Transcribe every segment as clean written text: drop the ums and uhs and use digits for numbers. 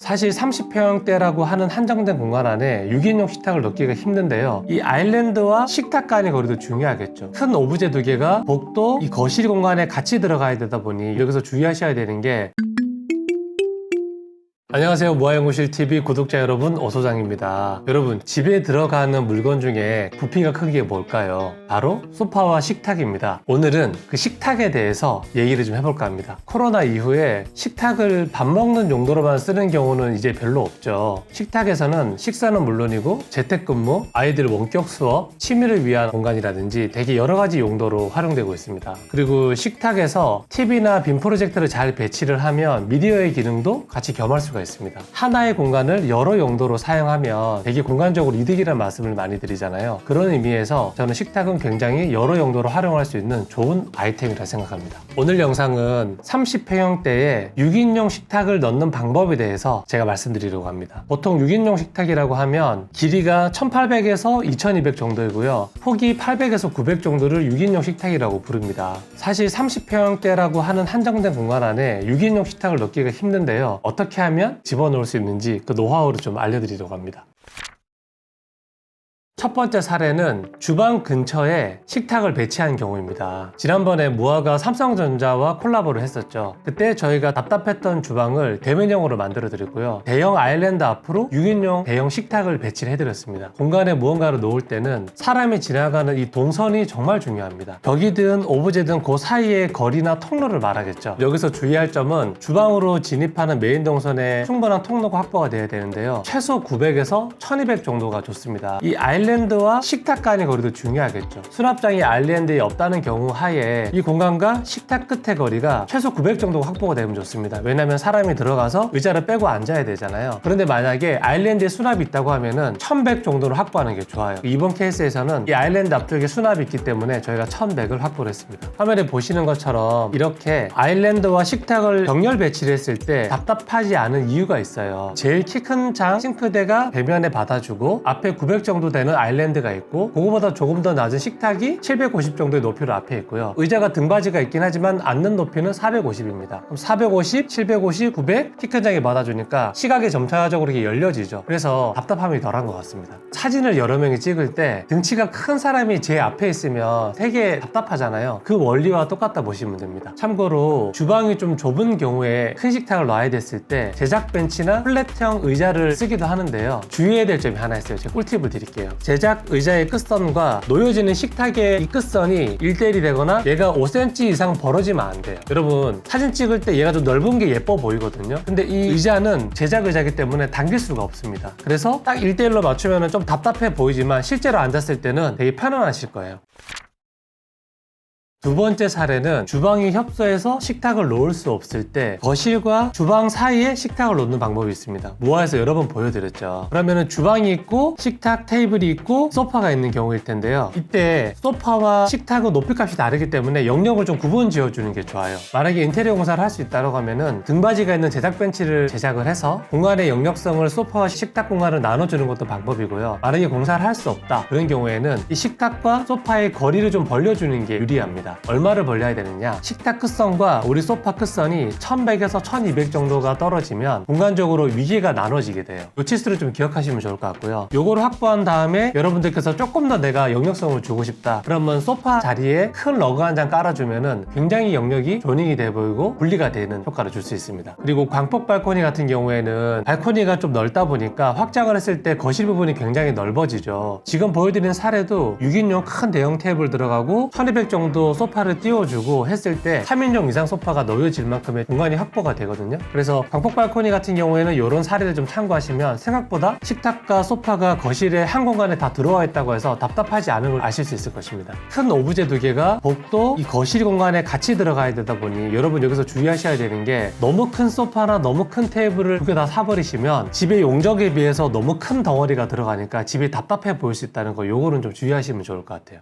사실 30평대라고 하는 한정된 공간 안에 6인용 식탁을 넣기가 힘든데요. 이 아일랜드와 식탁 간의 거리도 중요하겠죠. 큰 오브제 두 개가 복도, 이 거실 공간에 같이 들어가야 되다 보니 여기서 주의하셔야 되는 게, 안녕하세요, 무아연구실TV 구독자 여러분, 오소장입니다. 여러분, 집에 들어가는 물건 중에 부피가 큰 게 뭘까요? 바로 소파와 식탁입니다. 오늘은 그 식탁에 대해서 얘기를 좀 해볼까 합니다. 코로나 이후에 식탁을 밥 먹는 용도로만 쓰는 경우는 이제 별로 없죠. 식탁에서는 식사는 물론이고 재택근무, 아이들 원격 수업, 취미를 위한 공간이라든지 되게 여러 가지 용도로 활용되고 있습니다. 그리고 식탁에서 TV나 빔 프로젝터를 잘 배치를 하면 미디어의 기능도 같이 겸할 수가 있습니다. 하나의 공간을 여러 용도로 사용하면 되게 공간적으로 이득이라는 말씀을 많이 드리잖아요. 그런 의미에서 저는 식탁은 굉장히 여러 용도로 활용할 수 있는 좋은 아이템이라 생각합니다. 오늘 영상은 30평형대에 6인용 식탁을 넣는 방법에 대해서 제가 말씀드리려고 합니다. 보통 6인용 식탁이라고 하면 길이가 1800에서 2200 정도이고요. 폭이 800에서 900 정도를 6인용 식탁이라고 부릅니다. 사실 30평형대라고 하는 한정된 공간 안에 6인용 식탁을 넣기가 힘든데요. 어떻게 하면 집어넣을 수 있는지 그 노하우를 좀 알려드리려고 합니다. 첫 번째 사례는 주방 근처에 식탁을 배치한 경우입니다. 지난번에 무아가 삼성전자와 콜라보를 했었죠. 그때 저희가 답답했던 주방을 대면형으로 만들어 드렸고요. 대형 아일랜드 앞으로 6인용 대형 식탁을 배치를 해드렸습니다. 공간에 무언가를 놓을 때는 사람이 지나가는 이 동선이 정말 중요합니다. 벽이든 오브제든 그 사이의 거리나 통로를 말하겠죠. 여기서 주의할 점은 주방으로 진입하는 메인 동선에 충분한 통로가 확보가 돼야 되는데요. 최소 900에서 1200 정도가 좋습니다. 이 아일랜드와 식탁 간의 거리도 중요하겠죠. 수납장이 아일랜드에 없다는 경우 하에 이 공간과 식탁 끝의 거리가 최소 900 정도가 확보가 되면 좋습니다. 왜냐면 사람이 들어가서 의자를 빼고 앉아야 되잖아요. 그런데 만약에 아일랜드에 수납이 있다고 하면은 1100 정도를 확보하는 게 좋아요. 이번 케이스에서는 이 아일랜드 앞쪽에 수납이 있기 때문에 저희가 1100을 확보를 했습니다. 화면에 보시는 것처럼 이렇게 아일랜드와 식탁을 병렬 배치를 했을 때 답답하지 않은 이유가 있어요. 제일 키 큰 장 싱크대가 배면에 받아주고 앞에 900 정도 되는 아일랜드가 있고 그거보다 조금 더 낮은 식탁이 750 정도의 높이로 앞에 있고요. 의자가 등받이가 있긴 하지만 앉는 높이는 450입니다. 그럼 450, 750, 900 키 큰 장이 받아주니까 시각이 점차적으로 이렇게 열려지죠. 그래서 답답함이 덜한 것 같습니다. 사진을 여러 명이 찍을 때 등치가 큰 사람이 제 앞에 있으면 되게 답답하잖아요. 그 원리와 똑같다 보시면 됩니다. 참고로 주방이 좀 좁은 경우에 큰 식탁을 놔야 됐을 때 제작 벤치나 플랫형 의자를 쓰기도 하는데요. 주의해야 될 점이 하나 있어요. 제가 꿀팁을 드릴게요. 제작 의자의 끝선과 놓여지는 식탁의 이 끝선이 1대1이 되거나 얘가 5cm 이상 벌어지면 안 돼요. 여러분 사진 찍을 때 얘가 좀 넓은 게 예뻐 보이거든요. 근데 이 의자는 제작 의자이기 때문에 당길 수가 없습니다. 그래서 딱 1대1로 맞추면 좀 답답해 보이지만 실제로 앉았을 때는 되게 편안하실 거예요. 두 번째 사례는 주방이 협소해서 식탁을 놓을 수 없을 때 거실과 주방 사이에 식탁을 놓는 방법이 있습니다. 무아에서 여러 번 보여드렸죠. 그러면은 주방이 있고 식탁 테이블이 있고 소파가 있는 경우일 텐데요. 이때 소파와 식탁은 높이값이 다르기 때문에 영역을 좀 구분 지어주는 게 좋아요. 만약에 인테리어 공사를 할 수 있다고 하면은 등받이가 있는 제작 벤치를 제작을 해서 공간의 영역성을 소파와 식탁 공간을 나눠주는 것도 방법이고요. 만약에 공사를 할 수 없다 그런 경우에는 이 식탁과 소파의 거리를 좀 벌려주는 게 유리합니다. 얼마를 벌려야 되느냐? 식탁 끝선과 우리 소파 끝선이 1100에서 1200 정도가 떨어지면 공간적으로 위계가 나눠지게 돼요. 이 치수를 좀 기억하시면 좋을 것 같고요. 요거를 확보한 다음에 여러분들께서 조금 더 내가 영역성을 주고 싶다 그러면 소파 자리에 큰 러그 한 장 깔아주면은 굉장히 영역이 조닝이 돼 보이고 분리가 되는 효과를 줄 수 있습니다. 그리고 광폭 발코니 같은 경우에는 발코니가 좀 넓다 보니까 확장을 했을 때 거실 부분이 굉장히 넓어지죠. 지금 보여드린 사례도 6인용 큰 대형 테이블 들어가고 1200 정도 소파를 띄워주고 했을 때 3인용 이상 소파가 놓여질 만큼의 공간이 확보가 되거든요. 그래서 광폭 발코니 같은 경우에는 이런 사례를 좀 참고하시면 생각보다 식탁과 소파가 거실에 한 공간에 다 들어와 있다고 해서 답답하지 않은 걸 아실 수 있을 것입니다. 큰 오브제 두 개가 복도, 이 거실 공간에 같이 들어가야 되다 보니 여러분 여기서 주의하셔야 되는 게 너무 큰 소파나 너무 큰 테이블을 두 개 다 사버리시면 집의 용적에 비해서 너무 큰 덩어리가 들어가니까 집이 답답해 보일 수 있다는 거 요거는 좀 주의하시면 좋을 것 같아요.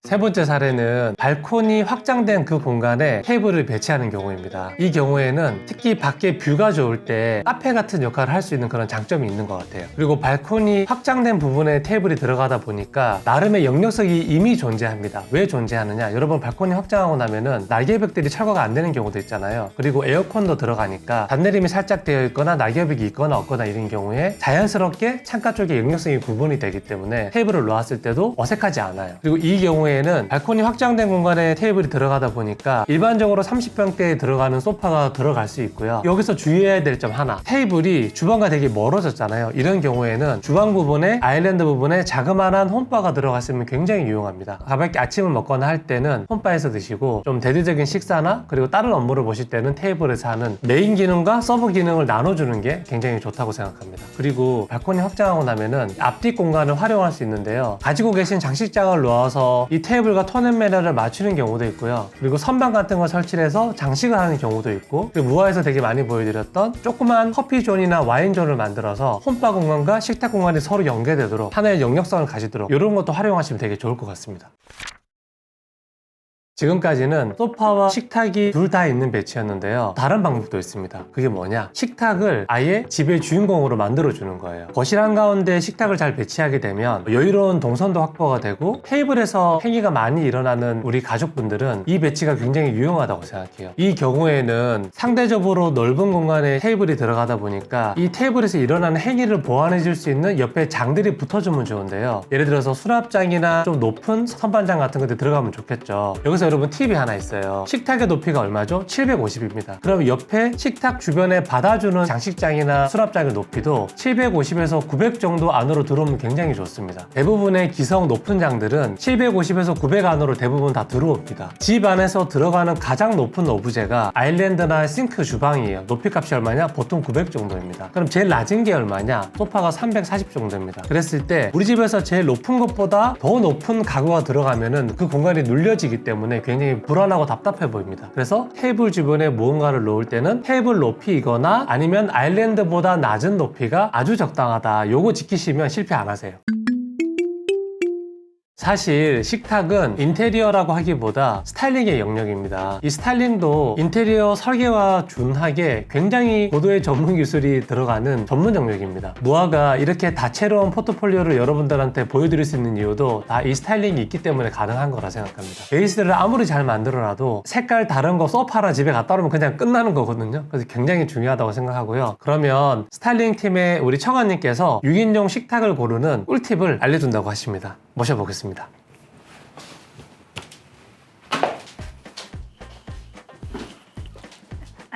세 번째 사례는 발코니 확장된 그 공간에 테이블을 배치하는 경우입니다. 이 경우에는 특히 밖에 뷰가 좋을 때 카페 같은 역할을 할 수 있는 그런 장점이 있는 것 같아요. 그리고 발코니 확장된 부분에 테이블이 들어가다 보니까 나름의 역력석이 이미 존재합니다. 왜 존재하느냐? 여러분 발코니 확장하고 나면은 날개벽들이 철거가 안 되는 경우도 있잖아요. 그리고 에어컨도 들어가니까 단내림이 살짝 되어 있거나 날개벽이 있거나 없거나 이런 경우에 자연스럽게 창가 쪽에 역력성이 구분이 되기 때문에 테이블을 놓았을 때도 어색하지 않아요. 그리고 이 경우에는 발코니 확장된 공간에 테이블이 들어가다 보니까 일반적으로 30평대에 들어가는 소파가 들어갈 수 있고요. 여기서 주의해야 될 점 하나, 테이블이 주방과 되게 멀어졌잖아요. 이런 경우에는 주방 부분에 아일랜드 부분에 자그마한 홈바가 들어갔으면 굉장히 유용합니다. 가볍게 아침을 먹거나 할 때는 홈바에서 드시고 좀 대대적인 식사나 그리고 다른 업무를 보실 때는 테이블에서 하는 메인 기능과 서브 기능을 나눠주는 게 굉장히 좋다고 생각합니다. 그리고 발코니 확장하고 나면은 앞뒤 공간을 활용할 수 있는데요. 가지고 계신 장식장을 놓아서 이 테이블과 톤앤매너를 맞추는 경우도 있고요. 그리고 선반 같은 걸 설치해서 장식을 하는 경우도 있고, 그리고 무화에서 되게 많이 보여드렸던 조그만 커피존이나 와인존을 만들어서 홈바 공간과 식탁 공간이 서로 연계되도록 하나의 역력성을 가지도록 이런 것도 활용하시면 되게 좋을 것 같습니다. 지금까지는 소파와 식탁이 둘 다 있는 배치였는데요. 다른 방법도 있습니다. 그게 뭐냐? 식탁을 아예 집의 주인공으로 만들어주는 거예요. 거실 한가운데 식탁을 잘 배치하게 되면 여유로운 동선도 확보가 되고 테이블에서 행위가 많이 일어나는 우리 가족분들은 이 배치가 굉장히 유용하다고 생각해요. 이 경우에는 상대적으로 넓은 공간에 테이블이 들어가다 보니까 이 테이블에서 일어나는 행위를 보완해 줄 수 있는 옆에 장들이 붙어주면 좋은데요. 예를 들어서 수납장이나 좀 높은 선반장 같은 것들 들어가면 좋겠죠. 여기서 여러분 팁이 하나 있어요. 식탁의 높이가 얼마죠? 750입니다. 그럼 옆에 식탁 주변에 받아주는 장식장이나 수납장의 높이도 750에서 900 정도 안으로 들어오면 굉장히 좋습니다. 대부분의 기성 높은 장들은 750에서 900 안으로 대부분 다 들어옵니다. 집 안에서 들어가는 가장 높은 오브제가 아일랜드나 싱크 주방이에요. 높이값이 얼마냐? 보통 900 정도입니다. 그럼 제일 낮은 게 얼마냐? 소파가 340 정도입니다. 그랬을 때 우리 집에서 제일 높은 것보다 더 높은 가구가 들어가면은 그 공간이 눌려지기 때문에 굉장히 불안하고 답답해 보입니다. 그래서 테이블 주변에 무언가를 놓을 때는 테이블 높이이거나 아니면 아일랜드보다 낮은 높이가 아주 적당하다. 요거 지키시면 실패 안 하세요. 사실 식탁은 인테리어라고 하기보다 스타일링의 영역입니다. 이 스타일링도 인테리어 설계와 준하게 굉장히 고도의 전문 기술이 들어가는 전문 영역입니다. 무화가 이렇게 다채로운 포트폴리오를 여러분들한테 보여드릴 수 있는 이유도 다 이 스타일링이 있기 때문에 가능한 거라 생각합니다. 베이스를 아무리 잘 만들어놔도 색깔 다른 거 소파랑 집에 갖다 놓으면 그냥 끝나는 거거든요. 그래서 굉장히 중요하다고 생각하고요. 그러면 스타일링 팀의 우리 청아님께서 6인용 식탁을 고르는 꿀팁을 알려준다고 하십니다. 모셔보겠습니다.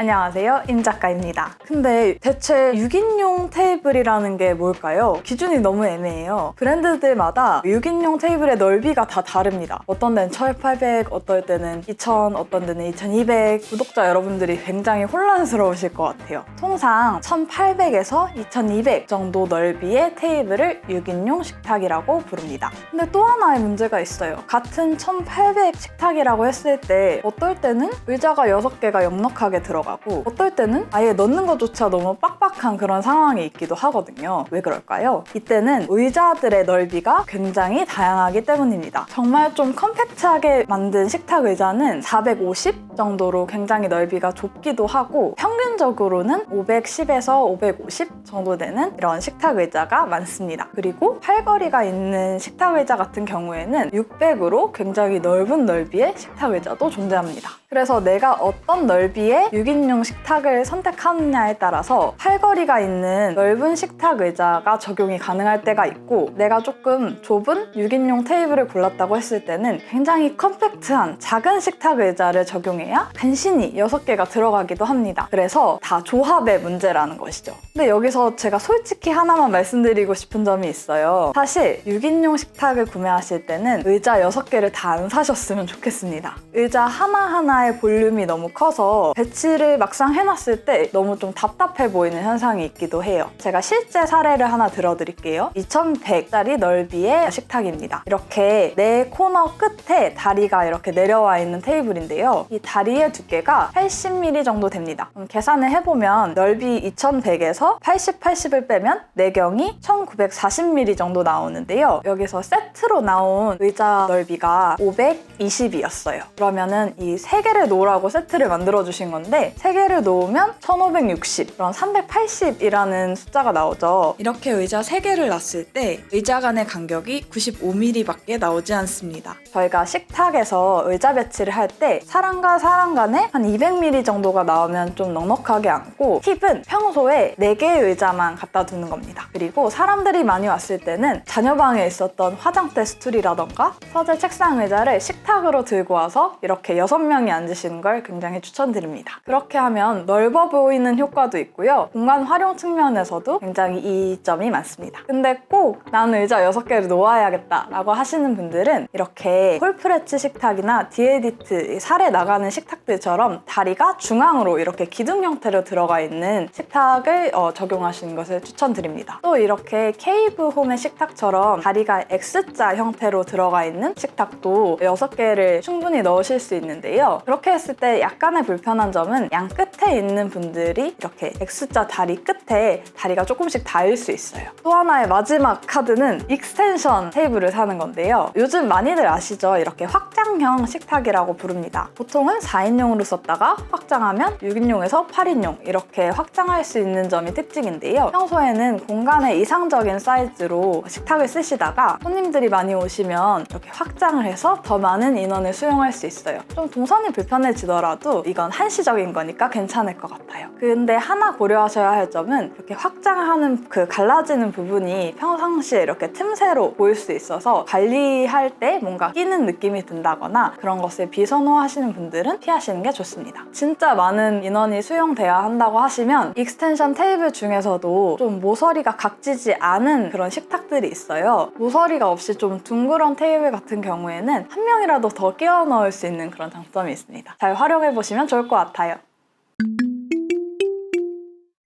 안녕하세요, 임 작가입니다. 근데 대체 6인용 테이블이라는 게 뭘까요? 기준이 너무 애매해요. 브랜드들마다 6인용 테이블의 넓이가 다 다릅니다. 어떤 데는 1800, 어떨 때는 2000, 어떤 데는 2200. 구독자 여러분들이 굉장히 혼란스러우실 것 같아요. 통상 1800에서 2200 정도 넓이의 테이블을 6인용 식탁이라고 부릅니다. 근데 또 하나의 문제가 있어요. 같은 1800 식탁이라고 했을 때 어떨 때는 의자가 6개가 넉넉하게 들어가고 어떨 때는 아예 넣는 것조차 너무 빡빡한 그런 상황이 있기도 하거든요. 왜 그럴까요? 이때는 의자들의 넓이가 굉장히 다양하기 때문입니다. 정말 좀 컴팩트하게 만든 식탁 의자는 450 정도로 굉장히 넓이가 좁기도 하고 평균적으로는 510에서 550 정도 되는 이런 식탁 의자가 많습니다. 그리고 팔걸이가 있는 식탁 의자 같은 경우에는 600으로 굉장히 넓은 넓이의 식탁 의자도 존재합니다. 그래서 내가 어떤 넓이의 6인용 식탁을 선택하느냐에 따라서 팔걸이가 있는 넓은 식탁 의자가 적용이 가능할 때가 있고, 내가 조금 좁은 6인용 테이블을 골랐다고 했을 때는 굉장히 컴팩트한 작은 식탁 의자를 적용해야 간신히 6개가 들어가기도 합니다. 그래서 다 조합의 문제라는 것이죠. 근데 여기서 제가 솔직히 하나만 말씀드리고 싶은 점이 있어요. 사실 6인용 식탁을 구매하실 때는 의자 6개를 다 안 사셨으면 좋겠습니다. 의자 하나하나의 볼륨이 너무 커서 배치를 근데 막상 해놨을 때 너무 좀 답답해 보이는 현상이 있기도 해요. 제가 실제 사례를 하나 들어드릴게요. 2100짜리 넓이의 식탁입니다. 이렇게 네 코너 끝에 다리가 이렇게 내려와 있는 테이블인데요. 이 다리의 두께가 80mm 정도 됩니다. 그럼 계산을 해보면 넓이 2100에서 80, 80을 빼면 내경이 1940mm 정도 나오는데요. 여기서 세트로 나온 의자 넓이가 520이었어요. 그러면은 이 3개를 놓으라고 세트를 만들어주신 건데 3개를 놓으면 1560, 그럼 380이라는 숫자가 나오죠. 이렇게 의자 3개를 놨을 때 의자 간의 간격이 95mm밖에 나오지 않습니다. 저희가 식탁에서 의자 배치를 할 때 사람과 사람 간에 한 200mm 정도가 나오면 좀 넉넉하게 앉고, 팁은 평소에 4개의 의자만 갖다 두는 겁니다. 그리고 사람들이 많이 왔을 때는 자녀방에 있었던 화장대 스툴이라던가 서재 책상 의자를 식탁으로 들고 와서 이렇게 6명이 앉으시는 걸 굉장히 추천드립니다. 그렇게 하면 넓어 보이는 효과도 있고요. 공간 활용 측면에서도 굉장히 이점이 많습니다. 근데 꼭 나는 의자 6개를 놓아야겠다 라고 하시는 분들은 이렇게 홀프레츠 식탁이나 디에디트 살에 나가는 식탁들처럼 다리가 중앙으로 이렇게 기둥 형태로 들어가 있는 식탁을 적용하시는 것을 추천드립니다. 또 이렇게 케이브 홈의 식탁처럼 다리가 X자 형태로 들어가 있는 식탁도 6개를 충분히 넣으실 수 있는데요. 그렇게 했을 때 약간의 불편한 점은 양 끝에 있는 분들이 이렇게 X자 다리 끝에 다리가 조금씩 닿을 수 있어요. 또 하나의 마지막 카드는 익스텐션 테이블을 사는 건데요. 요즘 많이들 아시죠? 이렇게 확장형 식탁이라고 부릅니다. 보통은 4인용으로 썼다가 확장하면 6인용에서 8인용 이렇게 확장할 수 있는 점이 특징인데요. 평소에는 공간의 이상적인 사이즈로 식탁을 쓰시다가 손님들이 많이 오시면 이렇게 확장을 해서 더 많은 인원을 수용할 수 있어요. 좀 동선이 불편해지더라도 이건 한시적인 거니까 괜찮을 것 같아요. 근데 하나 고려하셔야 할 점은 이렇게 확장하는 그 갈라지는 부분이 평상시에 이렇게 틈새로 보일 수 있어서 관리할 때 뭔가 끼는 느낌이 든다거나 그런 것을 비선호하시는 분들은 피하시는 게 좋습니다. 진짜 많은 인원이 수용돼야 한다고 하시면 익스텐션 테이블 중에서도 좀 모서리가 각지지 않은 그런 식탁들이 있어요. 모서리가 없이 좀 둥그런 테이블 같은 경우에는 한 명이라도 더 끼워 넣을 수 있는 그런 장점이 있습니다. 잘 활용해 보시면 좋을 것 같아요.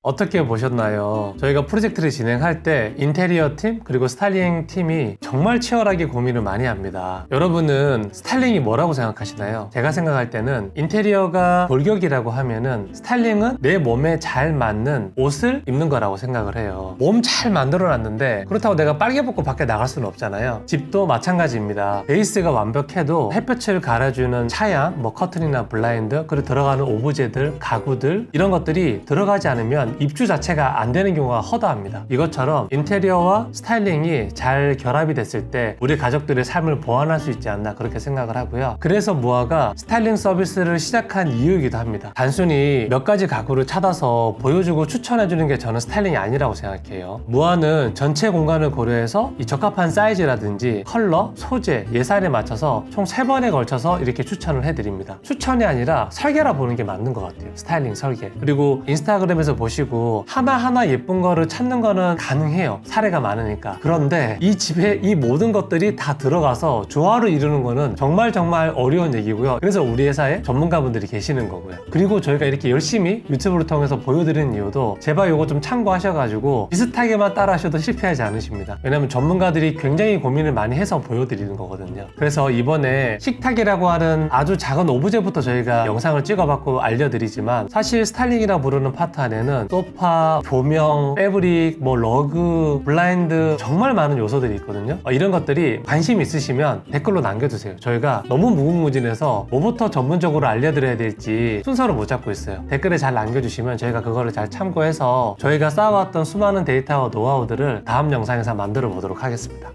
어떻게 보셨나요? 저희가 프로젝트를 진행할 때 인테리어 팀 그리고 스타일링 팀이 정말 치열하게 고민을 많이 합니다. 여러분은 스타일링이 뭐라고 생각하시나요? 제가 생각할 때는 인테리어가 골격이라고 하면은 스타일링은 내 몸에 잘 맞는 옷을 입는 거라고 생각을 해요. 몸 잘 만들어 놨는데 그렇다고 내가 빨개 벗고 밖에 나갈 수는 없잖아요. 집도 마찬가지입니다. 베이스가 완벽해도 햇볕을 가려주는 차양, 커튼이나 블라인드, 그리고 들어가는 오브제들, 가구들 이런 것들이 들어가지 않으면 입주 자체가 안 되는 경우가 허다합니다. 이것처럼 인테리어와 스타일링이 잘 결합이 됐을 때 우리 가족들의 삶을 보완할 수 있지 않나 그렇게 생각을 하고요. 그래서 무아가 스타일링 서비스를 시작한 이유이기도 합니다. 단순히 몇 가지 가구를 찾아서 보여주고 추천해주는 게 저는 스타일링이 아니라고 생각해요. 무아는 전체 공간을 고려해서 이 적합한 사이즈라든지 컬러, 소재, 예산에 맞춰서 총 3번에 걸쳐서 이렇게 추천을 해드립니다. 추천이 아니라 설계라 보는 게 맞는 것 같아요. 스타일링 설계. 그리고 인스타그램에서 보시고 하나하나 예쁜 거를 찾는 거는 가능해요. 사례가 많으니까. 그런데 이 집에 이 모든 것들이 다 들어가서 조화를 이루는 거는 정말 어려운 얘기고요. 그래서 우리 회사에 전문가분들이 계시는 거고요. 그리고 저희가 이렇게 열심히 유튜브를 통해서 보여드리는 이유도 제발 이거 좀 참고하셔가지고 비슷하게만 따라 하셔도 실패하지 않으십니다. 왜냐면 전문가들이 굉장히 고민을 많이 해서 보여드리는 거거든요. 그래서 이번에 식탁이라고 하는 아주 작은 오브제부터 저희가 영상을 찍어봤고 알려드리지만 사실 스타일링이라 부르는 파트 안에는 소파, 조명, 패브릭, 러그, 블라인드 정말 많은 요소들이 있거든요. 이런 것들이 관심 있으시면 댓글로 남겨주세요. 저희가 너무 무궁무진해서 뭐부터 전문적으로 알려드려야 될지 순서를 못 잡고 있어요. 댓글에 잘 남겨주시면 저희가 그거를 잘 참고해서 저희가 쌓아왔던 수많은 데이터와 노하우들을 다음 영상에서 만들어 보도록 하겠습니다.